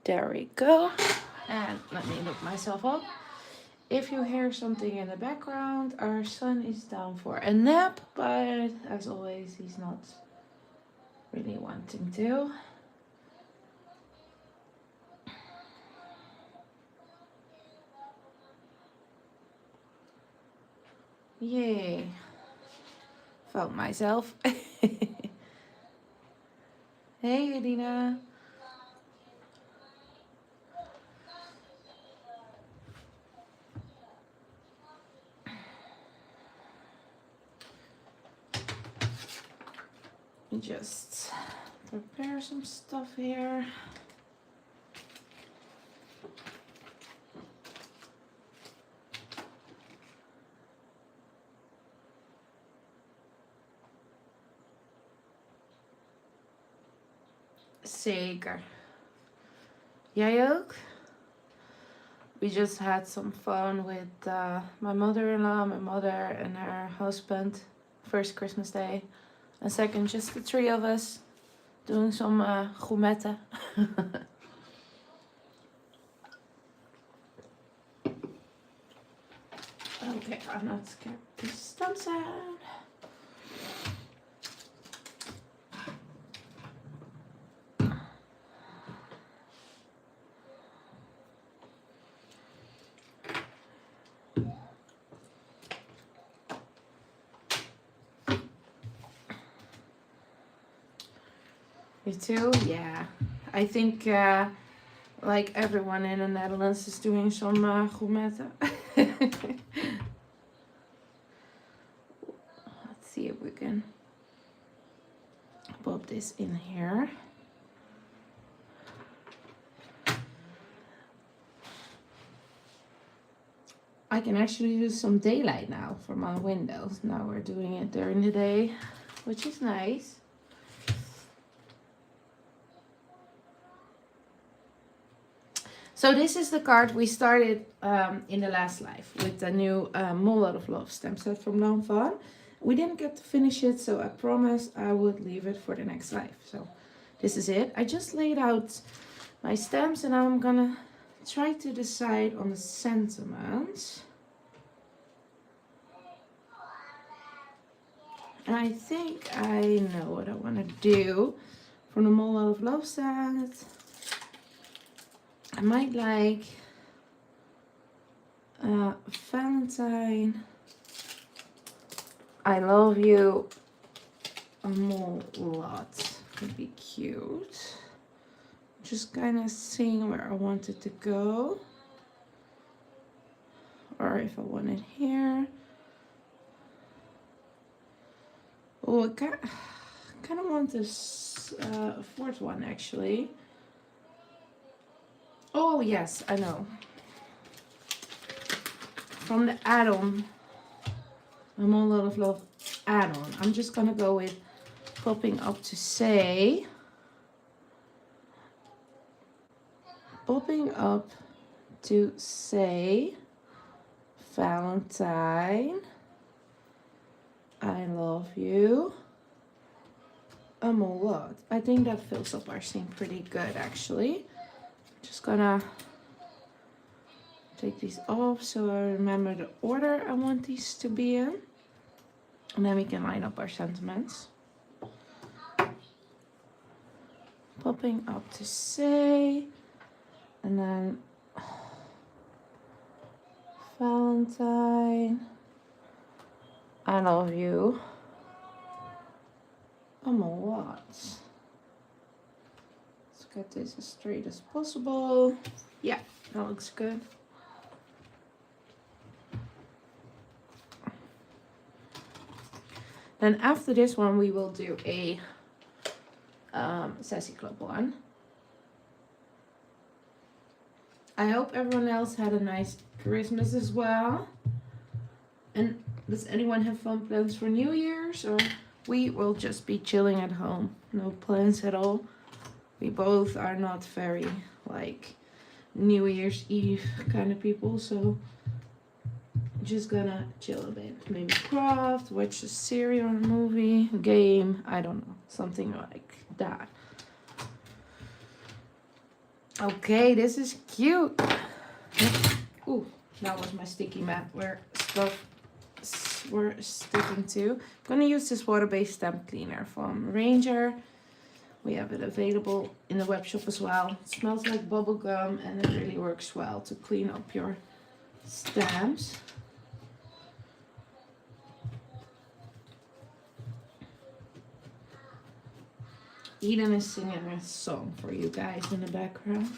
There we go. And let me look myself up. If you hear something in the background, our son is down for a nap, but as always, he's not really wanting to. Yay. Found myself. Hey, Adina. Just prepare some stuff here. Zeker. Jij ook? We just had some fun with my mother-in-law, my mother and her husband. First Christmas Day. And second, just the three of us. Doing some gourmetten. Okay, I'm not scared. This stump sound. You too? Yeah. I think like everyone in the Netherlands is doing some gourmetten. Let's see if we can pop this in here. I can actually use some daylight now for my windows. Now we're doing it during the day, which is nice. So this is the card we started in the last live with the new Mole Out of Love stamp set from Fawn. We didn't get to finish it, so I promised I would leave it for the next live. So this is it. I just laid out my stamps and I'm gonna try to decide on the sentiments. And I think I know what I want to do for the Mole Out of Love set. I might like Valentine, I love you a lot. Would be cute. Just kind of seeing where I want it to go. Or if I want it here. Oh, I kind of want this fourth one actually. Oh yes, I know. From the add-on, I'm Mole Out of Love add-on. I'm just gonna go with popping up to say. Popping up to say Valentine, I love you a lot. I think that fills up our scene pretty good actually. Just gonna take these off so I remember the order I want these to be in. And then we can line up our sentiments. Popping up to say, and then Valentine, I love you a lot. Get this as straight as possible. Yeah, that looks good. Then after this one, we will do a Sassy Club one. I hope everyone else had a nice Christmas as well. And does anyone have fun plans for New Year's? Or we will just be chilling at home. No plans at all. We both are not very like New Year's Eve kind of people, so just gonna chill a bit. Maybe craft, watch a series or a movie, game, I don't know, something like that. Okay, this is cute. Ooh, that was my sticky mat where stuff were sticking to. I'm gonna use this water-based stamp cleaner from Ranger. We have it available in the web shop as well. It smells like bubble gum and it really works well to clean up your stamps. Eden is singing a song for you guys in the background.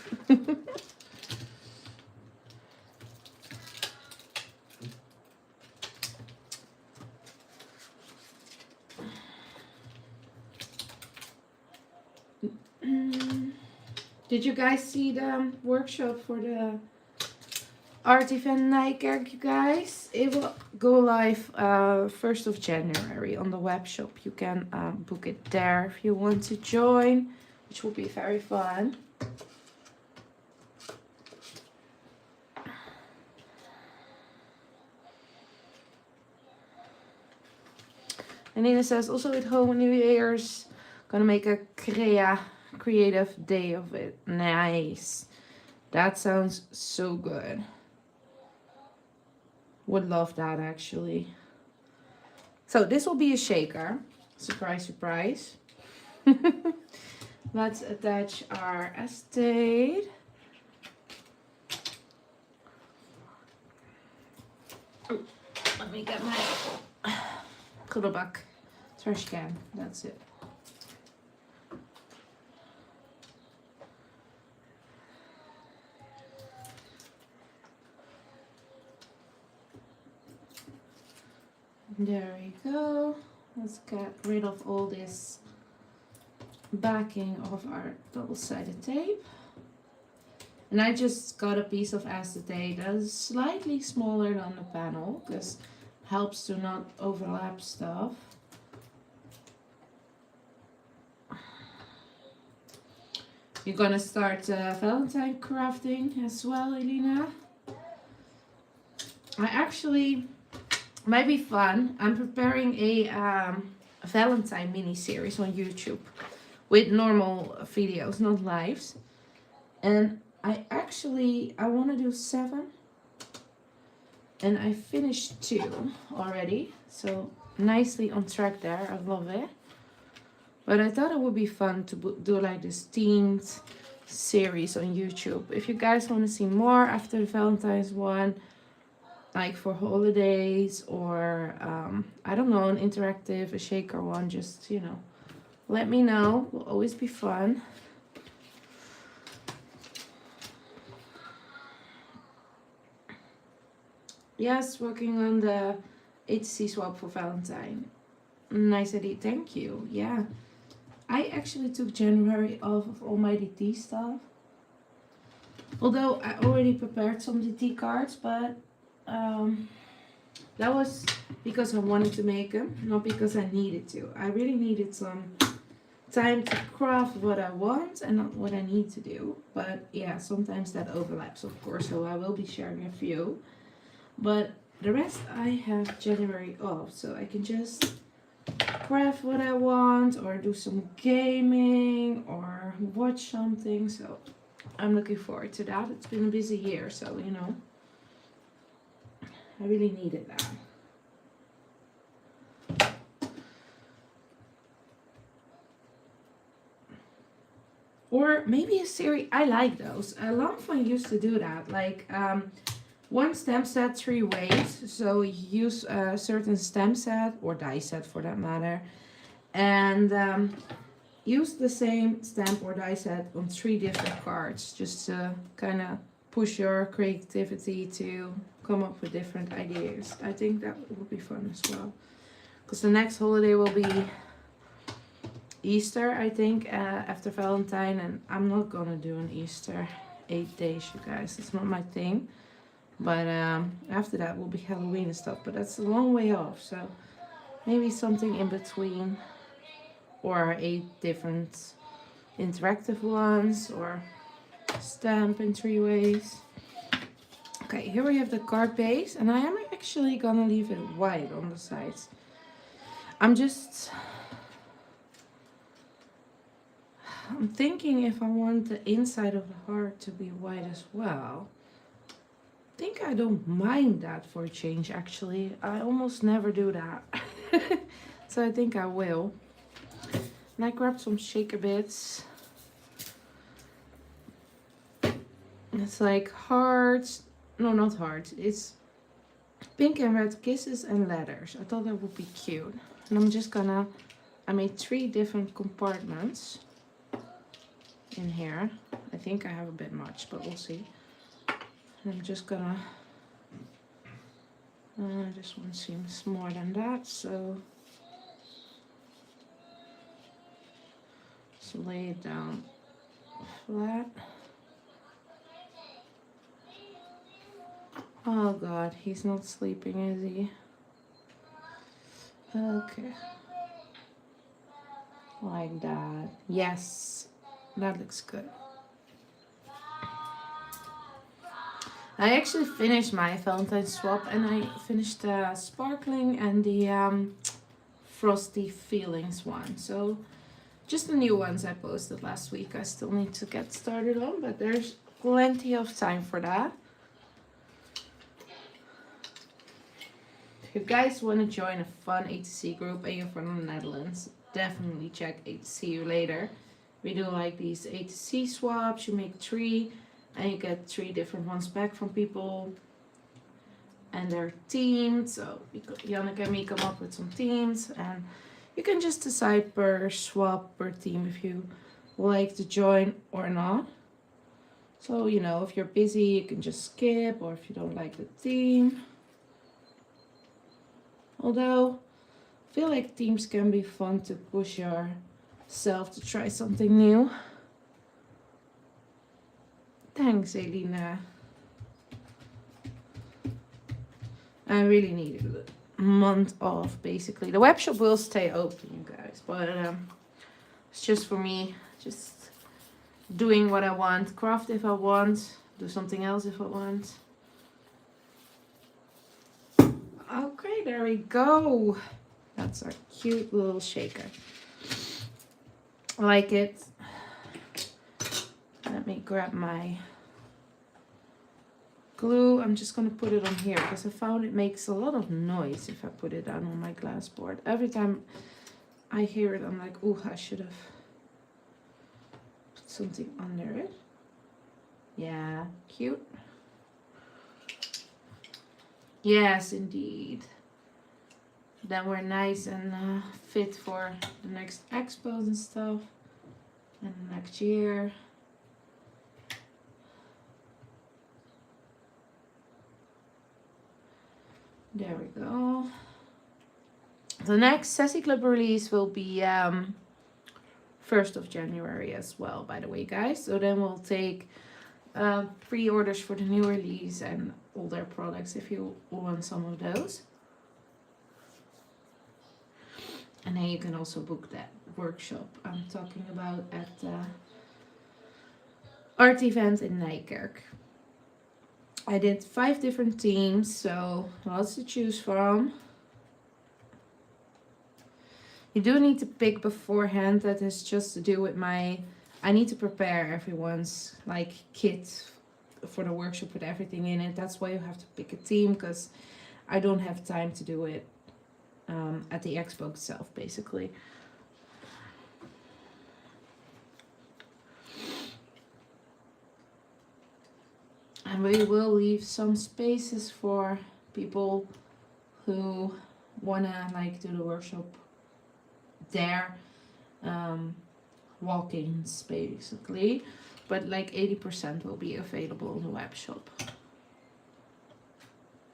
Did you guys see the workshop for the art event Nijkerk, you guys? It will go live 1st of January on the web shop. You can book it there if you want to join, which will be very fun. And Nina says, also at home New Year's, gonna make a creative day of it. Nice. That sounds so good. Would love that actually. So this will be a shaker. Surprise, surprise. Let's attach our estate. Oh, let me get my prullenbak trash can. That's it. There we go. Let's get rid of all this backing of our double-sided tape. And I just got a piece of acetate that is slightly smaller than the panel because it helps to not overlap stuff. You're gonna start Valentine crafting as well, Elena. I actually might be fun. I'm preparing a Valentine mini series on YouTube with normal videos, not lives. And I want to do 7. And I finished 2 already. So nicely on track there. I love it. But I thought it would be fun to do like this themed series on YouTube. If you guys want to see more after the Valentine's one, like for holidays or I don't know, an interactive, a shaker one, just, you know, let me know. Will always be fun. Yes, working on the HC swap for Valentine. Nice idea, thank you. Yeah, I actually took January off of all my DT stuff. Although I already prepared some DT cards, but that was because I wanted to make them, not because I needed to. I really needed some time to craft what I want and not what I need to do. But yeah, sometimes that overlaps, of course, so I will be sharing a few. But the rest I have January off, so I can just craft what I want or do some gaming or watch something. So I'm looking forward to that. It's been a busy year, so you know, I really needed that. Or maybe a series. I like those. Longfun used to do that. Like one stamp set 3 ways. So you use a certain stamp set or die set for that matter, and use the same stamp or die set on 3 different cards, just to kind of push your creativity to come up with different ideas. I think that would be fun as well, because the next holiday will be Easter, I think, after Valentine, and I'm not gonna do an Easter 8 days, you guys. It's not my thing. But after that will be Halloween and stuff, but that's a long way off, so maybe something in between, or 8 different interactive ones, or stamp in 3 ways. Okay, here we have the card base, and I am actually gonna leave it white on the sides. I'm thinking if I want the inside of the heart to be white as well. I think I don't mind that for a change, actually. I almost never do that. So I think I will. And I grabbed some shaker bits. It's like hearts. No, not hearts. It's pink and red kisses and letters. I thought that would be cute. And I'm just gonna... I made 3 different compartments in here. I think I have a bit much, but we'll see. And I'm just gonna... this one seems more than that, so... just lay it down flat. Oh god, he's not sleeping, is he? Okay. Like that. Yes, that looks good. I actually finished my Valentine's swap, and I finished the sparkling and the frosty feelings one. So just the new ones I posted last week. I still need to get started on, but there's plenty of time for that. If you guys want to join a fun A2C group and you're from the Netherlands, definitely check A2C you later. We do like these A2C swaps. You make 3 and you get 3 different ones back from people. And they're themed. So Janneke and me come up with some themes. And you can just decide per swap, per theme, if you like to join or not. So, you know, if you're busy, you can just skip. Or if you don't like the theme. Although, I feel like themes can be fun to push yourself to try something new. Thanks, Elina. I really needed a month off, basically. The webshop will stay open, you guys. But it's just for me, just doing what I want. Craft if I want. Do something else if I want. Okay, there we go. That's our cute little shaker. I like it. Let me grab my glue. I'm just going to put it on here because I found it makes a lot of noise if I put it down on my glass board. Every time I hear it, I'm like, oh, I should have put something under it. Yeah, cute. Yes, indeed. Then we're nice and fit for the next expos and stuff. And next year. There we go. The next Sassy Club release will be 1st of January as well, by the way, guys. So then we'll take pre-orders for the new release and all their products if you want some of those. And then you can also book that workshop I'm talking about at the art event in Nijkerk. I did 5 different themes, so lots to choose from. You do need to pick beforehand. That is just to do with my... I need to prepare everyone's like kit for the workshop with everything in it. That's why you have to pick a theme, because I don't have time to do it at the expo itself, basically. And we will leave some spaces for people who wanna like do the workshop there. Walk-ins basically, but like 80% will be available on the web shop.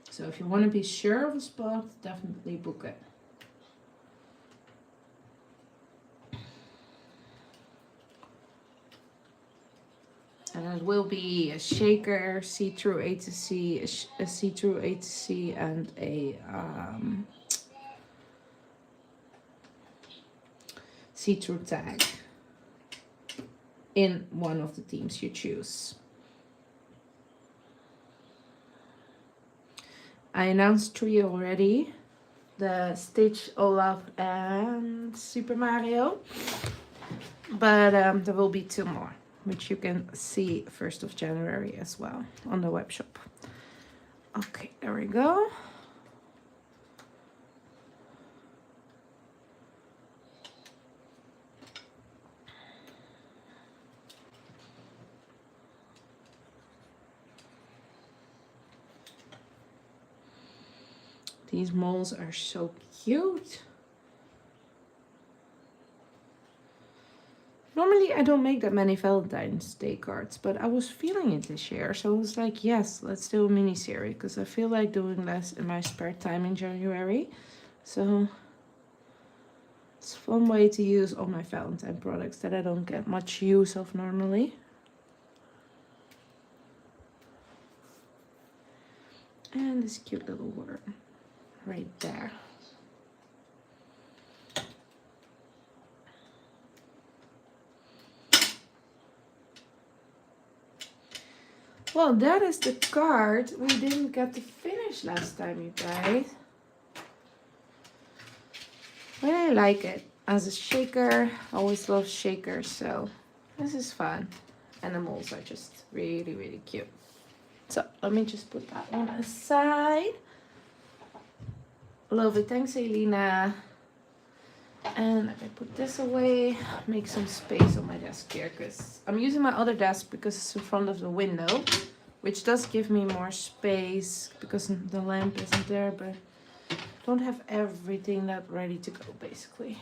So if you want to be sure of a spot, definitely book it. And it will be a shaker, see-through A to C, a see-through A to C, and a see-through tag in one of the themes you choose. I announced 3 already. The Stitch, Olaf and Super Mario. But there will be 2 more, which you can see 1st of January as well on the web shop. Okay, there we go. These moles are so cute. Normally I don't make that many Valentine's Day cards, but I was feeling it this year. So I was like, yes, let's do a mini series because I feel like doing less in my spare time in January. So it's a fun way to use all my Valentine products that I don't get much use of normally. And this cute little worm right there. Well, that is the card we didn't get to finish last time, you guys. Really like it. As a shaker, I always love shakers, so this is fun. And the moles are just really, really cute. So let me just put that one aside. Love it. Thanks, Elena. And let me put this away. Make some space on my desk here because I'm using my other desk because it's in front of the window, which does give me more space because the lamp isn't there, but I don't have everything that ready to go basically.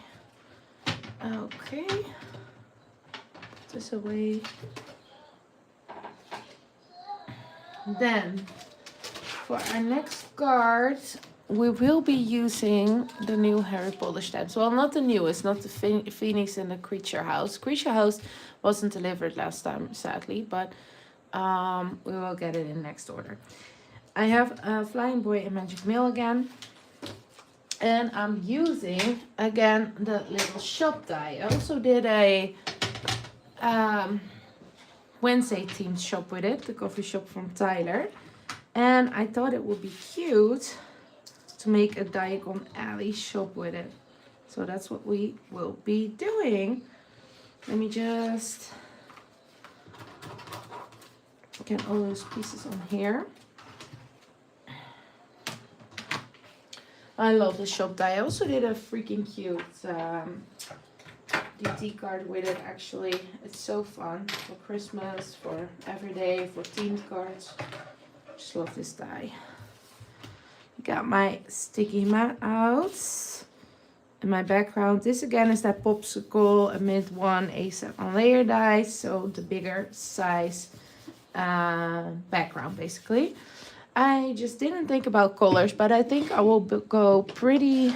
Okay. Put this away. Then for our next card, we will be using the new Harry Potter stamps. Well, not the newest, not the Phoenix and the Creature House. Creature House wasn't delivered last time, sadly, but we will get it in next order. I have Flying Boy and Magic Mail again. And I'm using, again, the little shop die. I also did a Wednesday themed shop with it, the coffee shop from Tyler. And I thought it would be cute to make a Diagon Alley shop with it. So that's what we will be doing. Let me just get all those pieces on here. I love the shop die. I also did a freaking cute DT card with it actually. It's so fun for Christmas, for everyday, for themed cards. Just love this die. Got my sticky mat out. In my background, this again is that Popsicle, a mid one, A7 layer die. So the bigger size background basically. I just didn't think about colors, but I think I will go pretty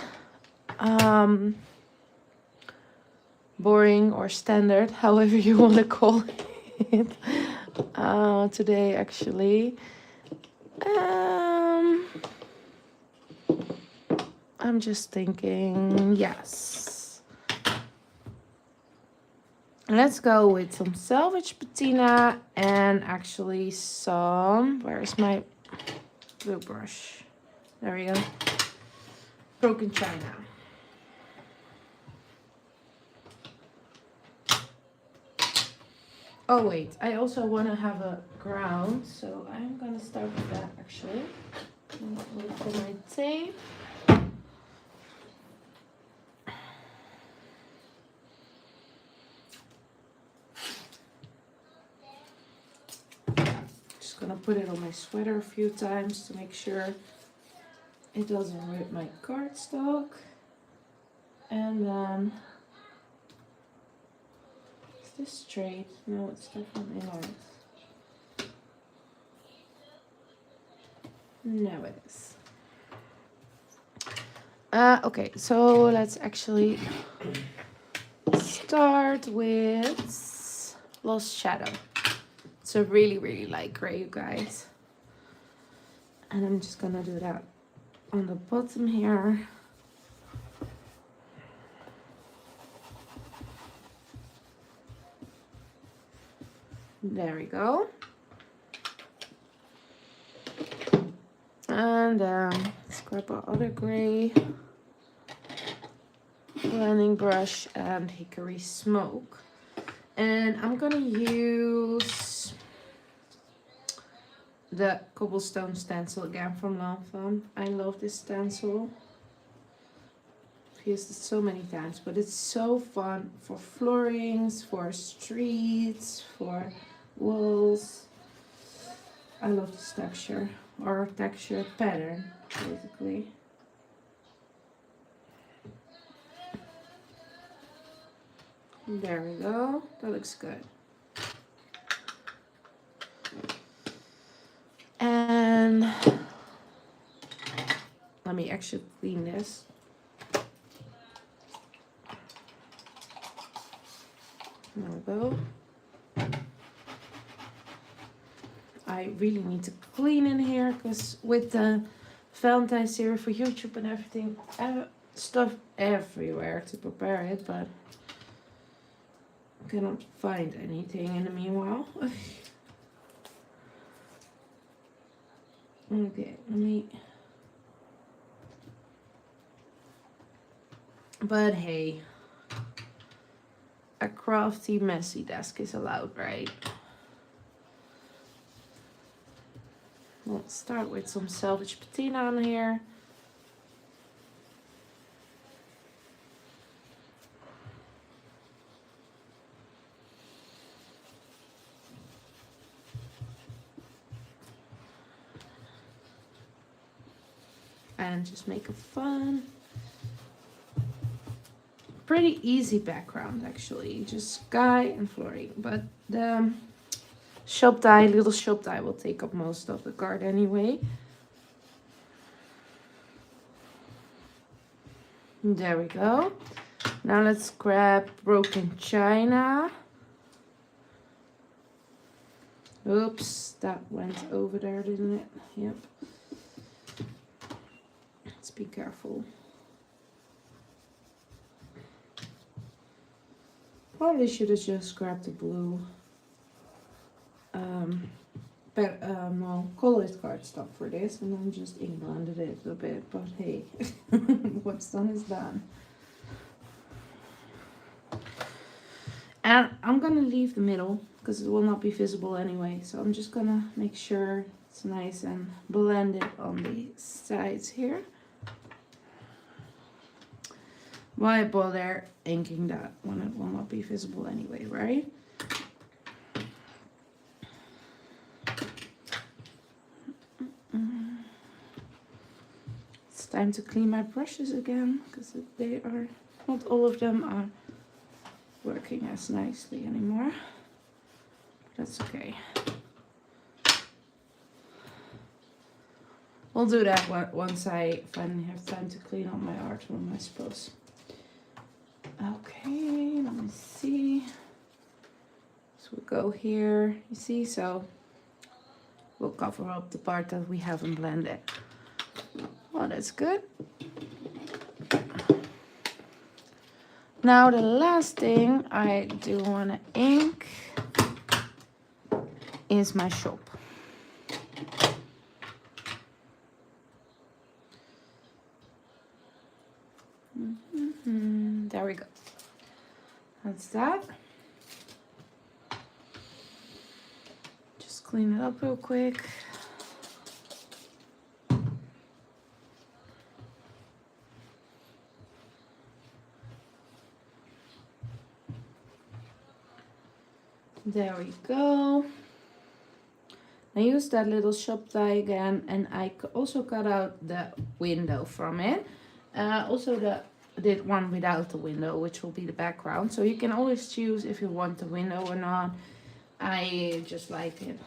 boring or standard, however you want to call it, today actually. I'm just thinking, yes. Let's go with some salvage patina and actually some, where's my blue brush? There we go. Broken china. Oh wait, I also want to have a ground, so I'm gonna start with that actually. Look for my tape. Just gonna put it on my sweater a few times to make sure it doesn't rip my cardstock. And then, is this straight? No, it's definitely not. No, it is. Okay, so let's actually start with Lost Shadow. It's a really, really light gray, you guys. And I'm just gonna do that on the bottom here. There we go. And let's grab our other gray. blending brush and hickory smoke. And I'm gonna use the Cobblestone Stencil again from Fawn. I love this stencil. I've used it so many times, but it's so fun for floorings, for streets, for walls. I love this texture, or texture pattern, basically. There we go. That looks good. And let me actually clean this. There we go. I really need to clean in here because with the Valentine's series for YouTube and everything, I have stuff everywhere to prepare it, but I cannot find anything in the meanwhile. Okay, let me. But hey, a crafty, messy desk is allowed, right? Let's start with some salvage patina on here. And just make a fun, pretty easy background actually, just sky and flooring. But the shop die, little shop die will take up most of the card anyway. There we go. Now let's grab broken china. Oops, that went over there, didn't it? Yep. Let's be careful. Probably should have just grabbed the blue. Well, colored cardstock for this, and then just ink blended it a bit. But hey, what's done is done. And I'm gonna leave the middle because it will not be visible anyway. So I'm just gonna make sure it's nice and blended on the sides here. Why bother inking that when it will not be visible anyway, right? It's time to clean my brushes again because they are, not all of them are working as nicely anymore. That's okay. We'll do that once I finally have time to clean up my art room, I suppose. Okay, let me see. So we'll go here, you see, so we'll cover up the part that we haven't blended. Well, that's good. Now the last thing I do want to ink is my shop. There we go. That's that. Just clean it up real quick. There we go. I used that little shop die again, and I also cut out the window from it. Also did one without the window, which will be the background. So you can always choose if you want the window or not. I just like it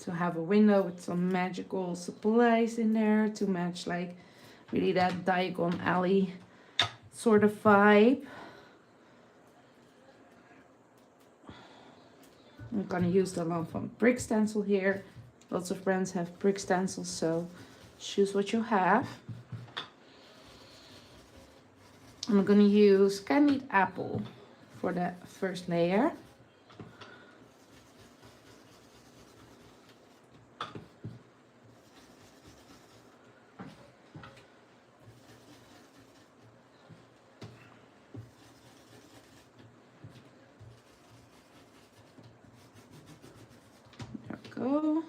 to have a window with some magical supplies in there to match like really that Diagon Alley sort of vibe. I'm gonna use the Fawn brick stencil here. Lots of brands have brick stencils, so choose what you have. I'm gonna use candied apple for the first layer. go.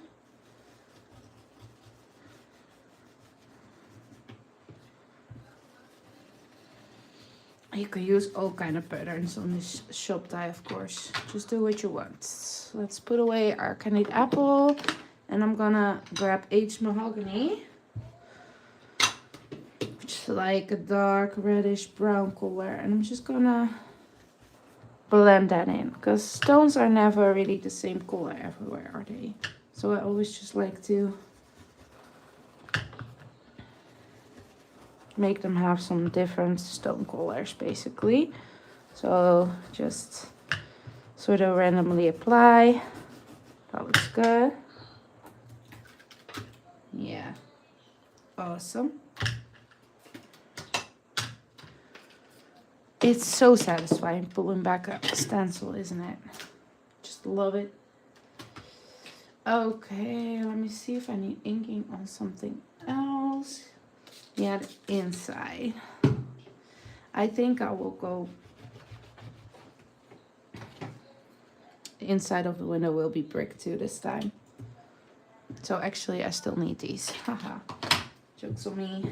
You can use all kind of patterns on this shop die, of course. Just do what you want. Let's put away our candied apple. And I'm gonna grab aged mahogany, which is like a dark reddish brown color. And I'm just gonna blend that in, because stones are never really the same color everywhere, are they? So I always just like to make them have some different stone colors, basically. So just sort of randomly apply. That looks good. Yeah, awesome. It's so satisfying pulling back a stencil, isn't it? Just love it. Okay, let me see if I need inking on something else. Yeah, the inside. I think I will go. The inside of the window will be brick too this time. So actually I still need these. Haha. Jokes on me.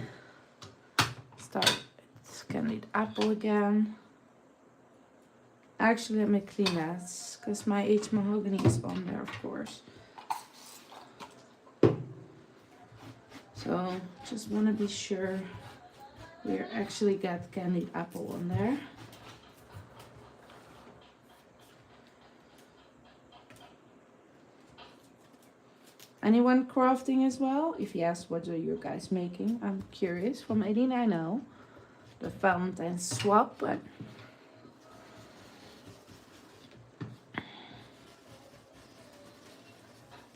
Start with candied apple again. Actually, let me clean that, because my aged mahogany is on there, of course. So just want to be sure we actually got candied apple on there. Anyone crafting as well? If yes, what are you guys making? I'm curious. From 89, I know the Valentine swap, but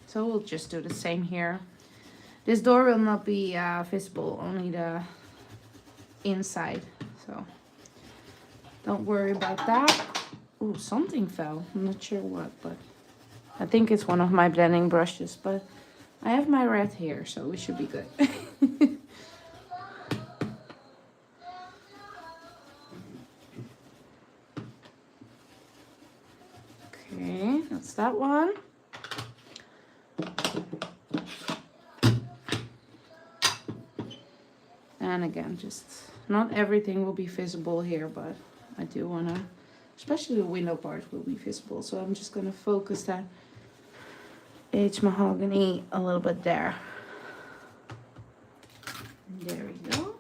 so we'll just do the same here. This door will not be visible, only the inside, so don't worry about that. Ooh, something fell. I'm not sure what, but I think it's one of my blending brushes, but I have my red here, so we should be good. Okay, that's that one. And again, just not everything will be visible here, but I do want to, especially the window part will be visible. So I'm just going to focus that aged mahogany a little bit there. There we go.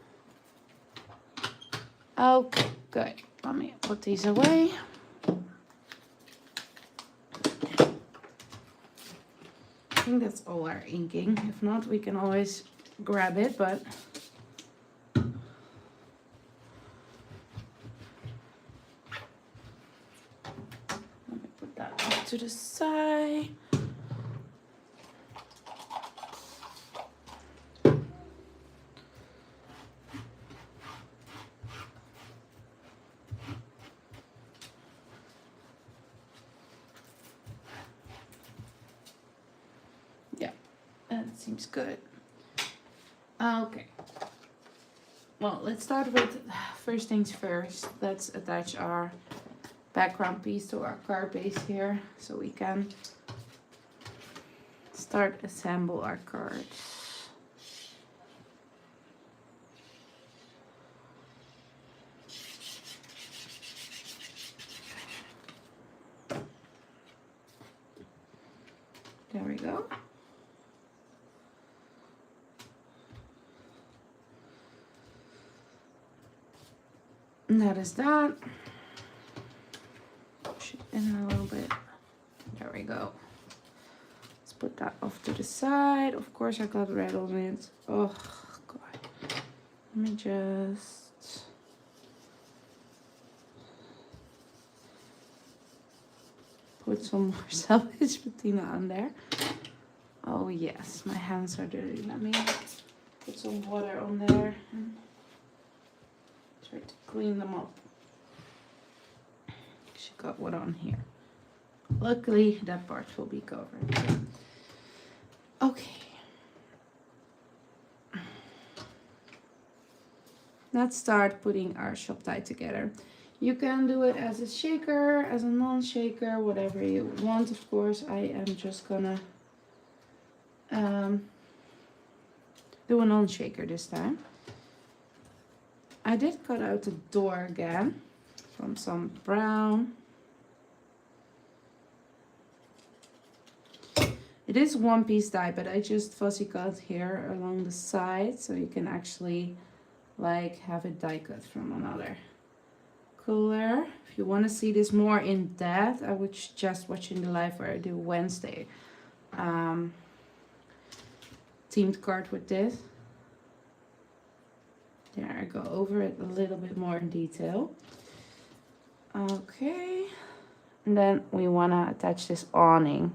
Okay, good. Let me put these away. I think that's all our inking. If not, we can always grab it, but let me put that off to the side. That seems good. Okay. Well, let's start with first things first. Let's attach our background piece to our card base here so we can start assemble our cards. There we go. And that is that. Push it in a little bit. There we go. Let's put that off to the side. Of course I got red on it. Oh god. Let me just put some more salvage patina on there. Oh yes, my hands are dirty. Let me put some water on there and try to clean them up. She got one on here. Luckily that part will be covered. Okay. Let's start putting our shop tie together. You can do it as a shaker, as a non-shaker, whatever you want. Of course, I am just gonna do a non-shaker this time. I did cut out the door again from some brown. It is one piece dye, but I just fussy cut here along the side so you can actually like have it die cut from another color. If you want to see this more in depth, I would suggest watching the live where I do Wednesday themed card with this. There, I go over it a little bit more in detail. Okay, and then we want to attach this awning.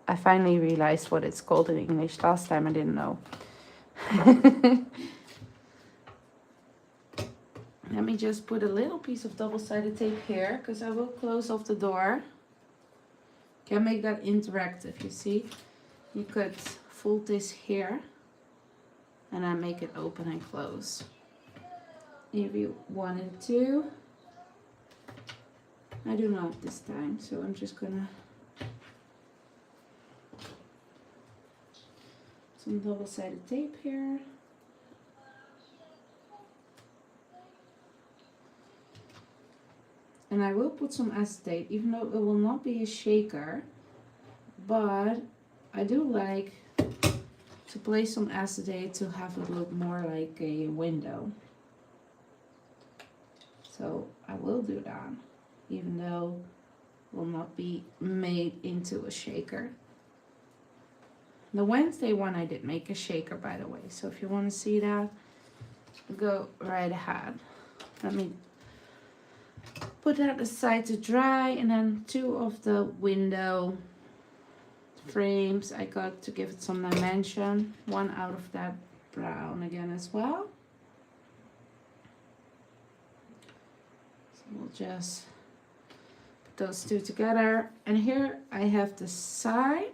I finally realized what it's called in English. Last time I didn't know. Let me just put a little piece of double-sided tape here, because I will close off the door. Can make that interactive, you see. You could fold this here, and then make it open and close if you wanted to. I do not this time, so I'm just gonna some double-sided tape here. And I will put some acetate, even though it will not be a shaker, but I do like to place some acetate to have it look more like a window. So I will do that, even though it will not be made into a shaker. The Wednesday one I did make a shaker, by the way, so if you want to see that, go right ahead. Let me put that aside to dry, and then two of the window frames I got to give it some dimension. One out of that brown again as well. So we'll just put those two together. And here I have the side.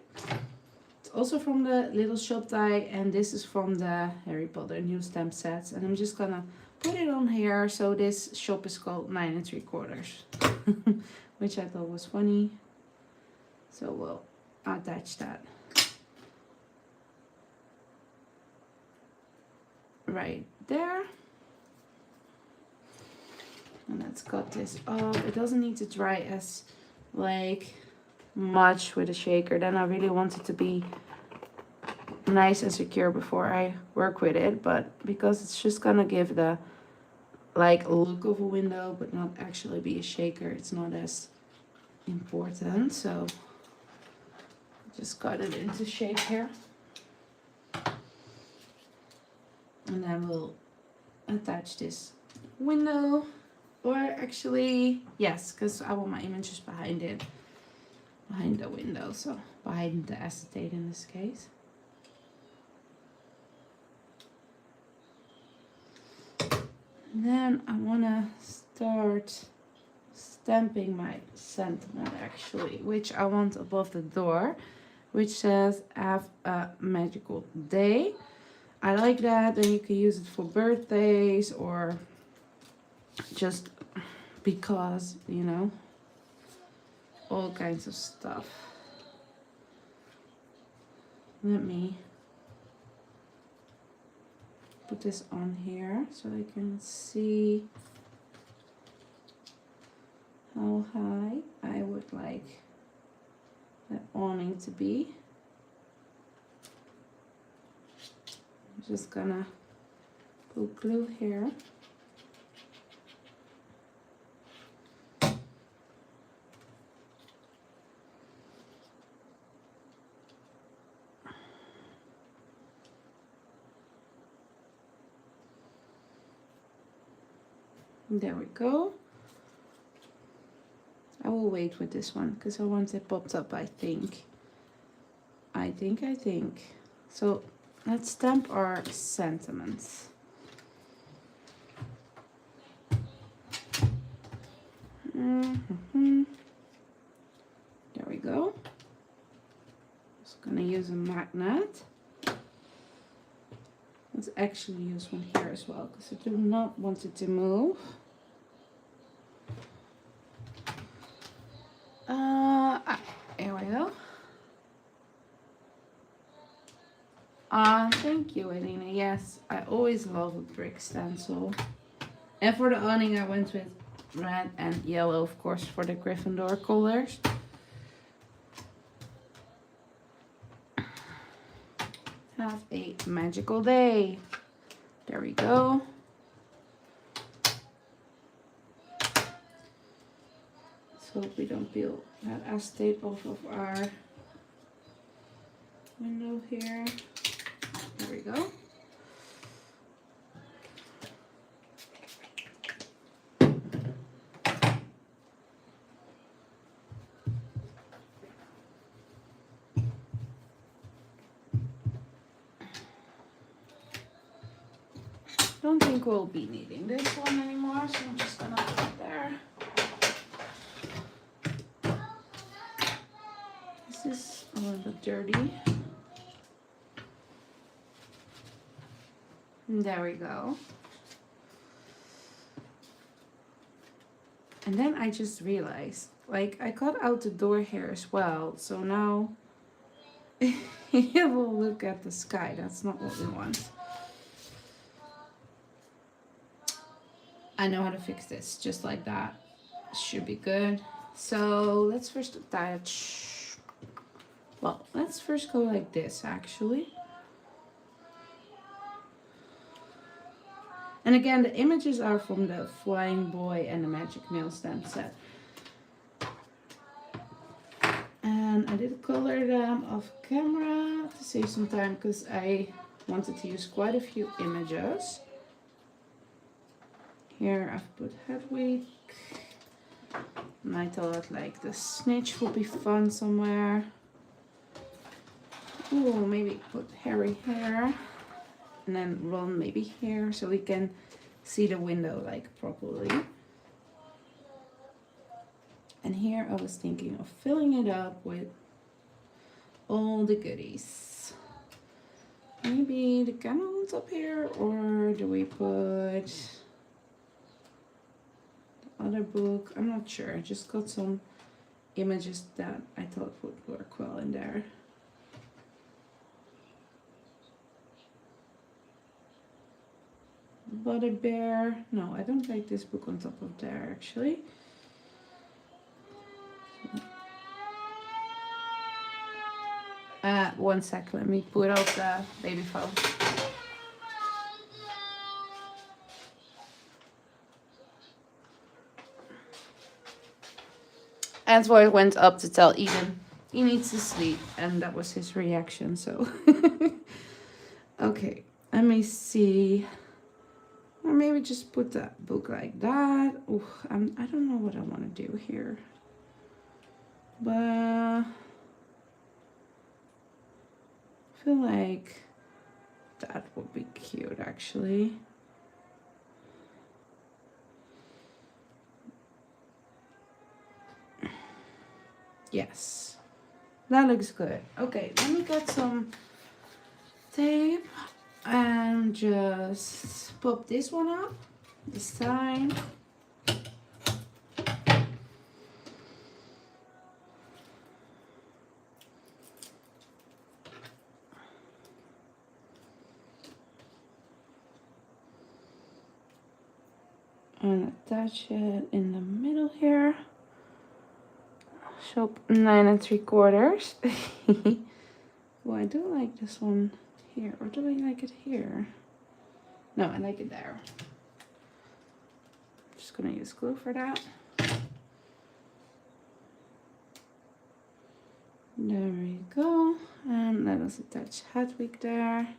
It's also from the Little Shop die, and this is from the Harry Potter new stamp sets. And I'm just gonna put it on here. So this shop is called 9 3/4, which I thought was funny. So we'll attach that right there. And let's cut this off. It doesn't need to dry as like much with a shaker. Then I really want it to be nice and secure before I work with it, but because it's just gonna give the like look of a window but not actually be a shaker, it's not as important. So just cut it into shape here, and then we'll attach this window, or actually yes, because I want my images behind it, behind the window, so behind the acetate in this case. Then I want to start stamping my sentiment actually, which I want above the door, which says have a magical day. I like that. Then you can use it for birthdays or just because, you know, all kinds of stuff. Let me put this on here so I can see how high I would like the awning to be. I'm just gonna put glue here. There we go. I will wait with this one because I want it popped up, I think. So let's stamp our sentiments. There we go. Just gonna use a magnet. Let's actually use one here as well because I do not want it to move. Here we go. Thank you, Elena. Yes, I always love a brick stencil. And for the awning, I went with red and yellow, of course, for the Gryffindor colors. Have a magical day. There we go. Let's hope we don't peel that acetate off of our window here. There we go. Don't think we'll be needing this one anymore, so I'm just gonna put it there. This is a little bit dirty. And there we go. And then I just realized, like, I cut out the door here as well, so now it will look at the sky. That's not what we want. I know how to fix this, just like that. Should be good. So let's first attach, well, let's first go like this actually. And again, the images are from the Flying Boy and the Magic Nail Stamp set. And I did color them off camera to save some time because I wanted to use quite a few images. Here I've put Hedwig. And I thought like the snitch would be fun somewhere. Ooh, maybe put Harry here. And then Ron maybe here so we can see the window like properly. And here I was thinking of filling it up with all the goodies. Maybe the candles up here, or do we put the other book? I'm not sure. I just got some images that I thought would work well in there. Butter Bear. No, I don't like this book on top of there actually. One sec, let me put out the baby phone. Antwoord went up to tell Eden he needs to sleep, and that was his reaction, so. Okay, let me see. Or maybe just put that book like that. Ooh, I don't know what I want to do here. But I feel like that would be cute actually. Yes, that looks good. Okay, let me get some tape and just pop this one up this time. And attach it in the middle here. Shop 9 3/4. Well, I do like this one here, or do I like it here? No, I like it there. I'm just gonna use glue for that. There we go. And let us attach Hedwig there.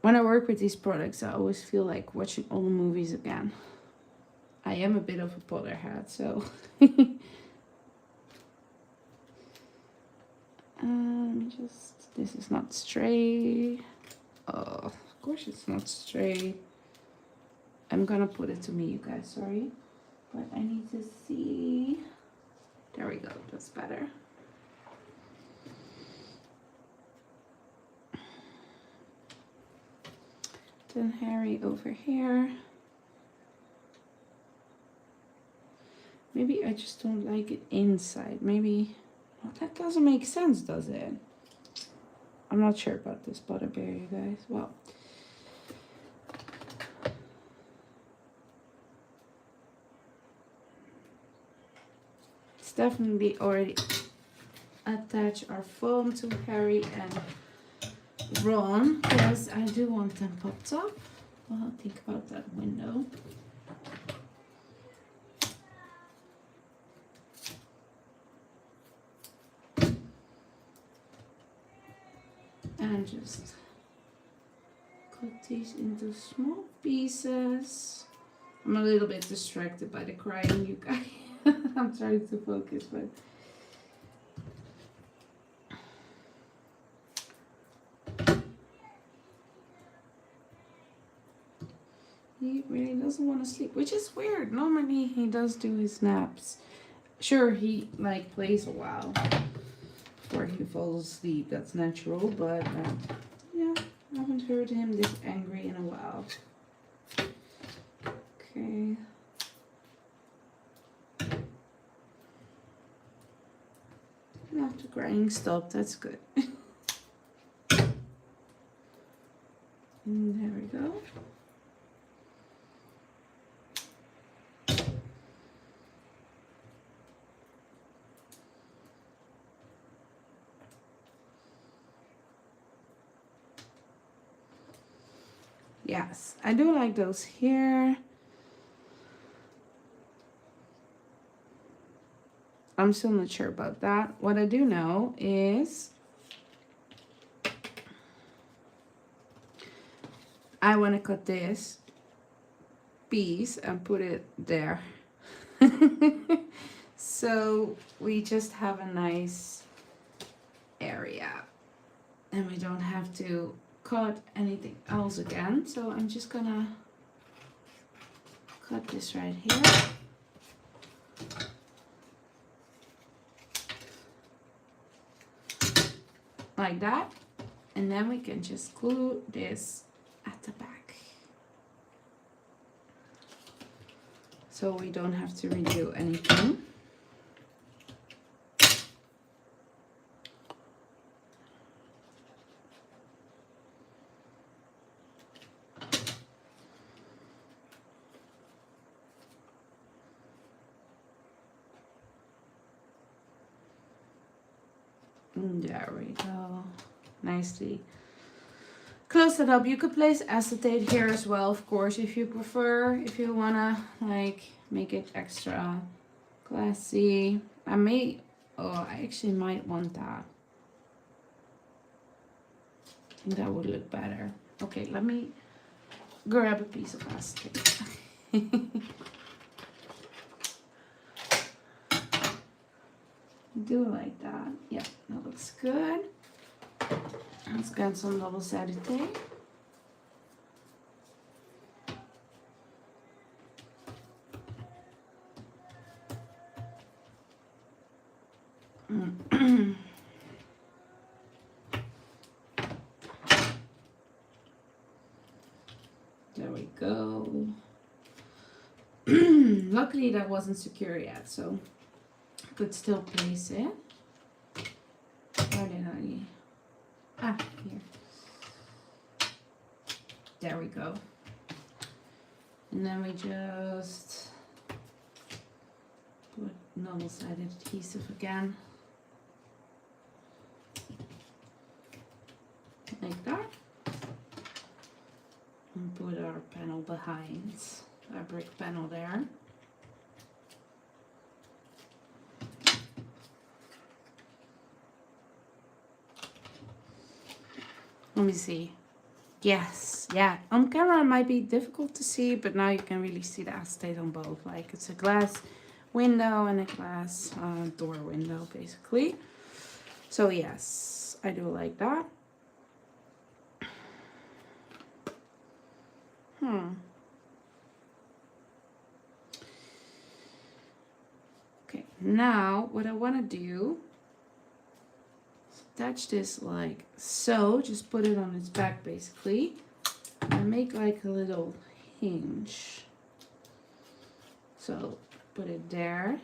When I work with these products, I always feel like watching all the movies again. I am a bit of a Potterhead, so. This is not straight. Oh, of course it's not straight. I'm gonna put it to me, you guys, sorry. But I need to see. There we go, that's better. Then Harry over here. Maybe I just don't like it inside. Maybe, well, that doesn't make sense, does it? I'm not sure about this butterberry, you guys. Well, it's definitely already attach our foam to Harry and Ron, because I do want them popped up. Well, think about that window. And just cut these into small pieces. I'm a little bit distracted by the crying, you guys. I'm trying to focus, but he really doesn't want to sleep, which is weird. Normally he does do his naps. Sure, he like plays a while before he falls asleep. That's natural, but yeah, I haven't heard him this angry in a while. Okay. Now the crying stopped. That's good. And there we go. Yes, I do like those here. I'm still not sure about that. What I do know is I want to cut this piece and put it there. So we just have a nice area and we don't have to cut anything else again. So I'm just gonna cut this right here. Like that. And then we can just glue this at the back. So we don't have to redo anything. There we go. Nicely close it up. You could place acetate here as well, of course, if you prefer. If you wanna like make it extra classy. I actually might want that. I think that would look better. Okay, let me grab a piece of acetate. Do like that. Yeah, that looks good. Let's get some double-sided tape. There we go. Luckily that wasn't secure yet, so I could still place it. Where did I? Ah, here. There we go. And then we just put double-sided adhesive again. Like that. And put our panel behind, our brick panel there. Let me see. Yes, yeah. On camera it might be difficult to see, but now you can really see the acetate on both. Like it's a glass window and a glass door window, basically. So yes, I do like that. Okay, now what I want to do is attach this like so. Just put it on its back basically. And make like a little hinge. So put it there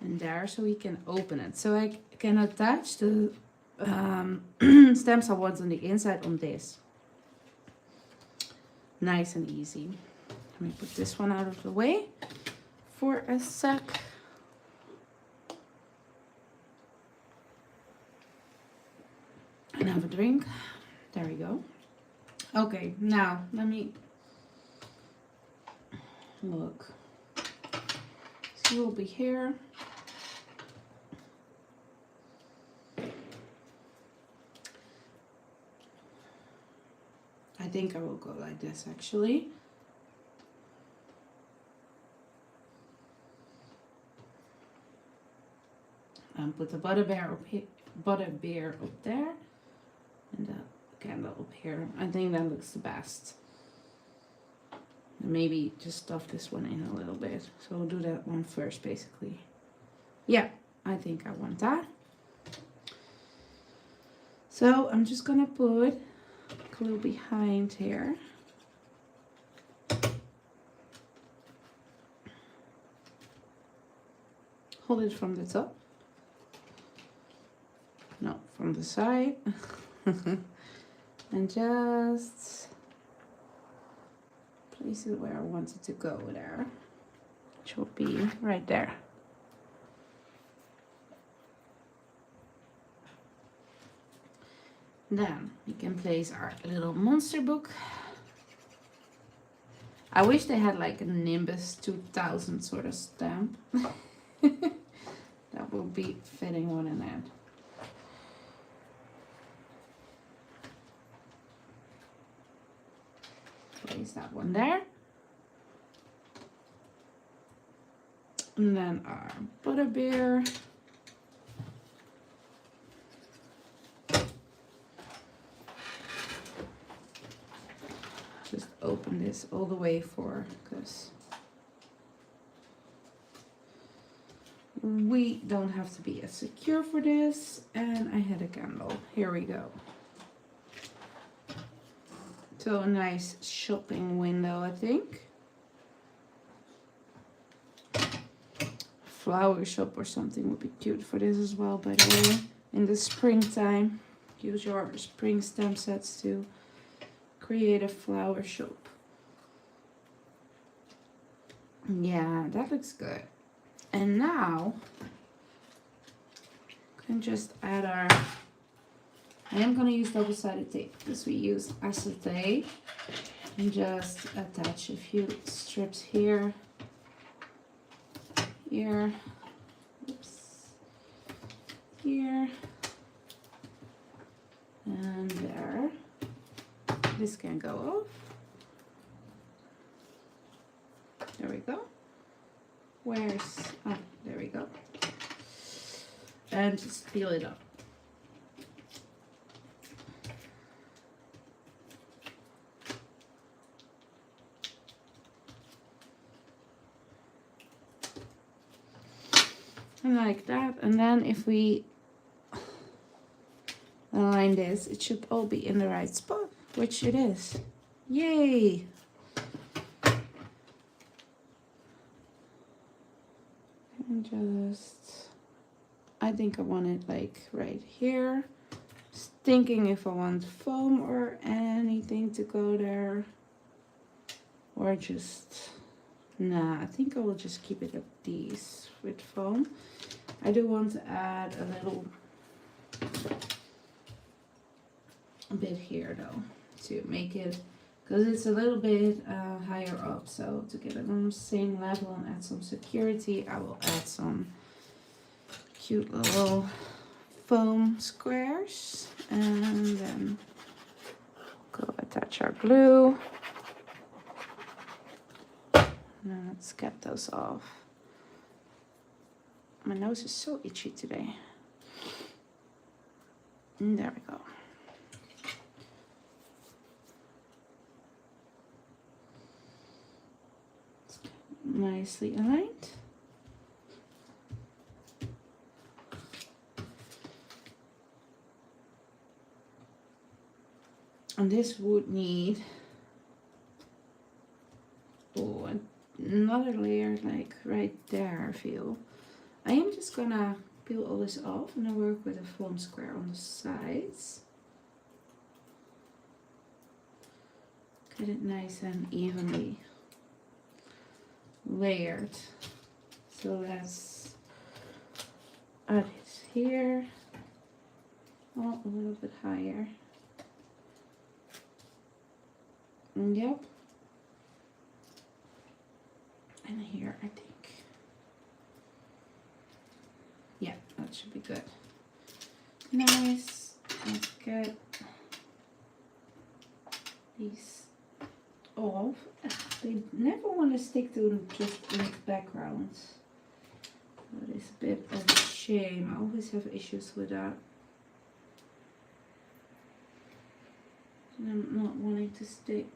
and there so we can open it. So I can attach the stamps I want on the inside on this. Nice and easy. Let me put this one out of the way for a sec. And have a drink. There we go. Okay, now let me look. So we'll be here. I think I will go like this actually. And put the butter bear up here, up there, and the candle up here. I think that looks the best. And maybe just stuff this one in a little bit. So we'll do that one first, basically. Yeah, I think I want that. So I'm just gonna put glue behind here. Hold it from the top. No, from the side. And just place it where I want it to go there. Which will be right there. Then we can place our little monster book. I wish they had like a Nimbus 2000 sort of stamp. That would be fitting one in that. Place that one there. And then our butterbeer. Just open this all the way for, because we don't have to be as secure for this. And I had a candle. Here we go. So a nice shopping window, I think. Flower shop or something would be cute for this as well, by the way. In the springtime, use your spring stamp sets to create a flower shop. Yeah, that looks good. And now, we can just add our... I am going to use double-sided tape because we use acetate, and just attach a few strips here, here, oops, here, and there. This can go off. There we go. Where's, oh, there we go. And just peel it up. Like that, and then if we align this, it should all be in the right spot, which it is. Yay! And just, I think I want it like right here. Just thinking if I want foam or anything to go there, or just, nah, I think I will just keep it at these with foam. I do want to add a little bit here though, to make it, because it's a little bit higher up, so to get it on the same level and add some security, I will add some cute little foam squares, and then go attach our glue. Now let's get those off. My nose is so itchy today. And there we go. Nicely aligned. And this would need, oh, another layer like right there, I feel. I am just gonna peel all this off and I work with a Fawn square on the sides. Get it nice and evenly layered. So let's add it here. Oh, a little bit higher. Yep. And here, I think. Yeah, that should be good. Nice. Let's get these off. They never want to stick to just ink backgrounds. That is a bit of a shame. I always have issues with that. I'm not wanting to stick.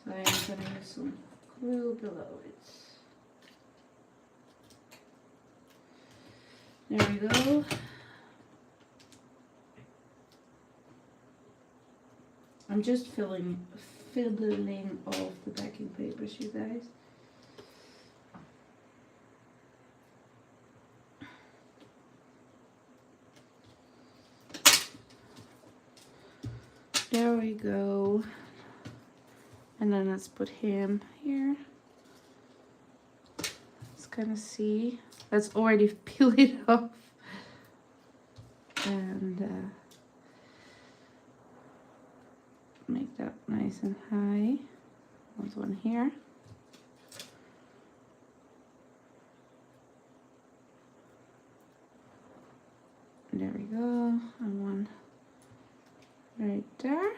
So I'm going to use some glue below it. There we go. I'm just fiddling off the backing papers, you guys. There we go. And then let's put him here. Let's kind of see. Let's already peel it off. And make that nice and high. There's one here. There we go. And one right there.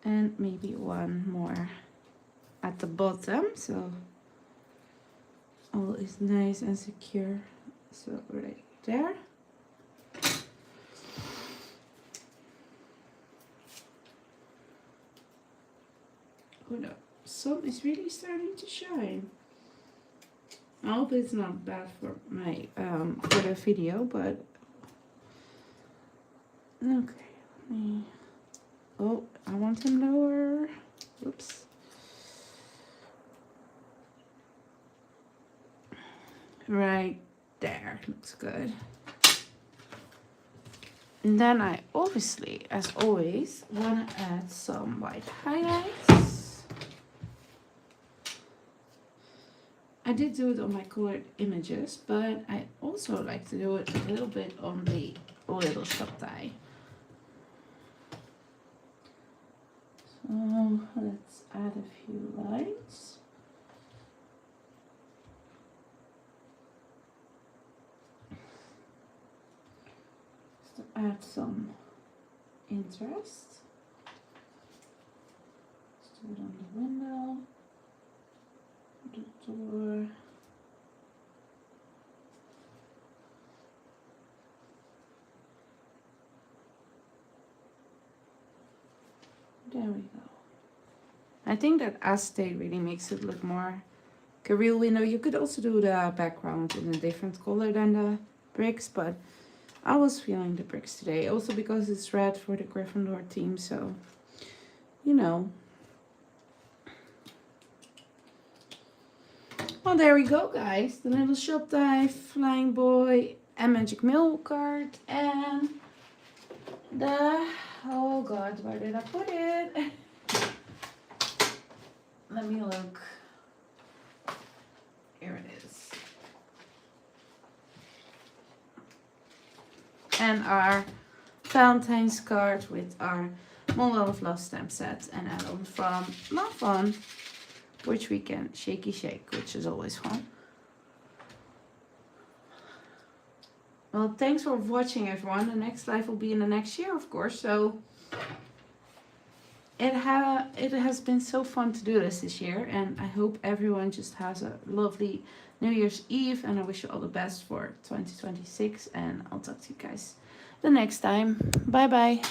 And maybe one more at the bottom, so all is nice and secure. So right there. Oh, the sun is really starting to shine. I hope it's not bad for my for the video, but okay. Let me. Oh, I want him lower. Oops. Right there, looks good. And then I obviously, as always, want to add some white highlights. I did do it on my colored images, but I also like to do it a little bit on the little shop die. So let's add a few lines. Just to add some interest. Let's do it on the window, the door. There we go. I think that acetate really makes it look more like a real window. You could also do the background in a different color than the bricks, but I was feeling the bricks today. Also because it's red for the Gryffindor team, so, you know. Well, there we go, guys. The little shop die, flying boy, and magic mail card, and the... Oh god, where did I put it? Let me look. Here it is. And our Valentine's card with our Model of Love stamp set and add-on from Fawn, which we can shaky shake, which is always fun. Well, thanks for watching, everyone. The next live will be in the next year, of course. So it has been so fun to do this year, and I hope everyone just has a lovely New Year's Eve, and I wish you all the best for 2026. And I'll talk to you guys the next time. Bye bye.